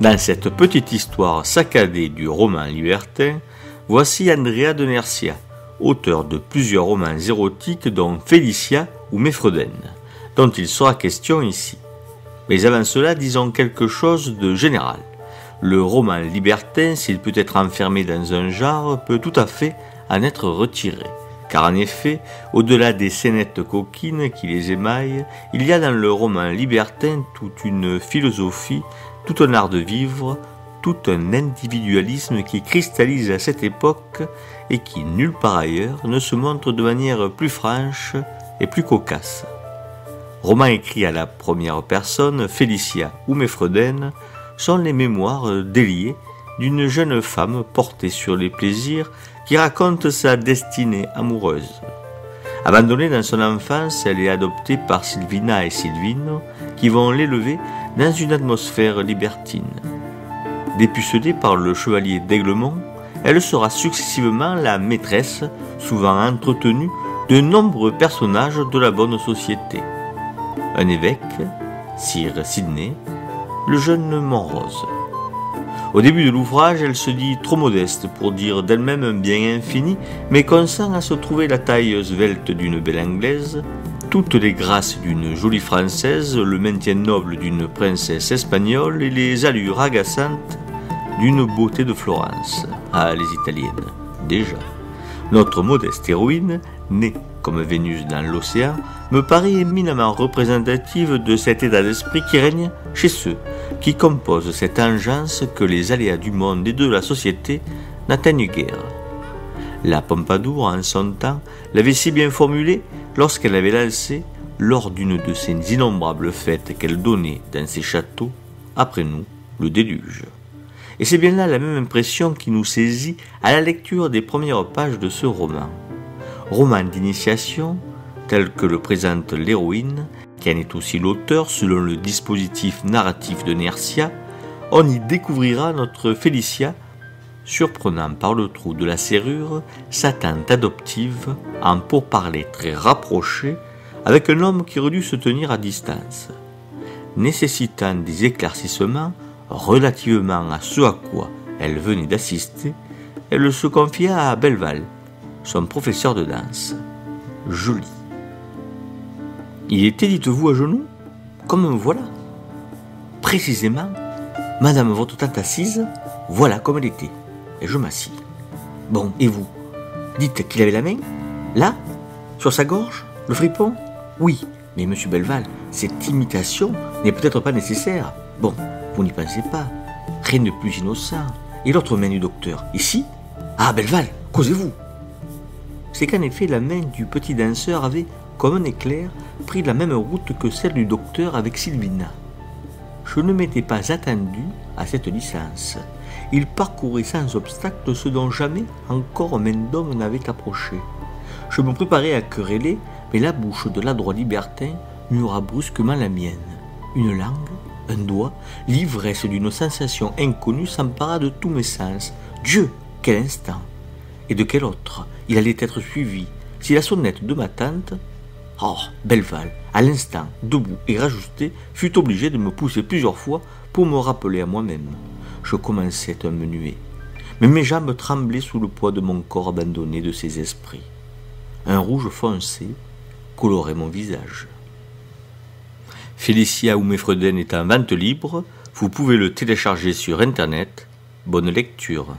Dans cette petite histoire saccadée du roman libertin, voici Andrea de Nercia, auteur de plusieurs romans érotiques dont Félicia ou Meffreden, dont il sera question ici. Mais avant cela, disons quelque chose de général. Le roman libertin, s'il peut être enfermé dans un genre, peut tout à fait en être retiré. Car en effet, au-delà des scénettes coquines qui les émaillent, il y a dans le roman libertin toute une philosophie, tout un art de vivre, tout un individualisme qui cristallise à cette époque et qui, nulle part ailleurs, ne se montre de manière plus franche et plus cocasse. Roman écrit à la première personne, Félicia ou Meffreden sont les mémoires déliées d'une jeune femme portée sur les plaisirs qui raconte sa destinée amoureuse. Abandonnée dans son enfance, elle est adoptée par Silvina et Silvino qui vont l'élever dans une atmosphère libertine. Dépucelée par le chevalier d'Aiglemont, elle sera successivement la maîtresse, souvent entretenue, de nombreux personnages de la bonne société. Un évêque, Sir Sidney, le jeune Montrose. Au début de l'ouvrage, elle se dit trop modeste pour dire d'elle-même un bien infini, mais consent à se trouver la taille svelte d'une belle Anglaise, toutes les grâces d'une jolie Française, le maintien noble d'une princesse espagnole et les allures agaçantes d'une beauté de Florence. Ah, les Italiennes, déjà. Notre modeste héroïne, née comme Vénus dans l'océan, me paraît éminemment représentative de cet état d'esprit qui règne chez ceux qui composent cette engeance que les aléas du monde et de la société n'atteignent guère. La Pompadour, en son temps, l'avait si bien formulée lorsqu'elle avait lancé, lors d'une de ces innombrables fêtes qu'elle donnait dans ses châteaux, après nous, le déluge. Et c'est bien là la même impression qui nous saisit à la lecture des premières pages de ce roman. Roman d'initiation, tel que le présente l'héroïne, qui en est aussi l'auteur selon le dispositif narratif de Nercia, on y découvrira notre Félicia, surprenant par le trou de la serrure, sa tante adoptive, en pourparlers très rapprochés, avec un homme qui aurait dû se tenir à distance. Nécessitant des éclaircissements relativement à ce à quoi elle venait d'assister, elle se confia à Belval, son professeur de danse. Joli. Il était, dites-vous, à genoux, comme voilà. Précisément, madame votre tante assise, voilà comme elle était. Et je m'assis. Bon, et vous? Dites qu'il avait la main? Là? Sur sa gorge? Le fripon? Oui, mais monsieur Belval, cette imitation n'est peut-être pas nécessaire. Bon, vous n'y pensez pas. Rien de plus innocent. Et l'autre main du docteur? Ici? Ah, Belval, causez-vous. C'est qu'en effet, la main du petit danseur avait, comme un éclair, pris la même route que celle du docteur avec Silvina. Je ne m'étais pas attendu à cette licence. Il parcourait sans obstacle ce dont jamais encore main d'homme n'avait approché. Je me préparais à quereller, mais la bouche de l'adroit libertin mura brusquement la mienne. Une langue, un doigt, l'ivresse d'une sensation inconnue s'empara de tous mes sens. Dieu, quel instant! Et de quel autre il allait être suivi si la sonnette de ma tante, oh, Belval, à l'instant, debout et rajusté, fut obligé de me pousser plusieurs fois pour me rappeler à moi-même. Je commençais à me nuer, mais mes jambes tremblaient sous le poids de mon corps abandonné de ses esprits. Un rouge foncé colorait mon visage. Félicia ou Meffreden est en vente libre, vous pouvez le télécharger sur internet. Bonne lecture.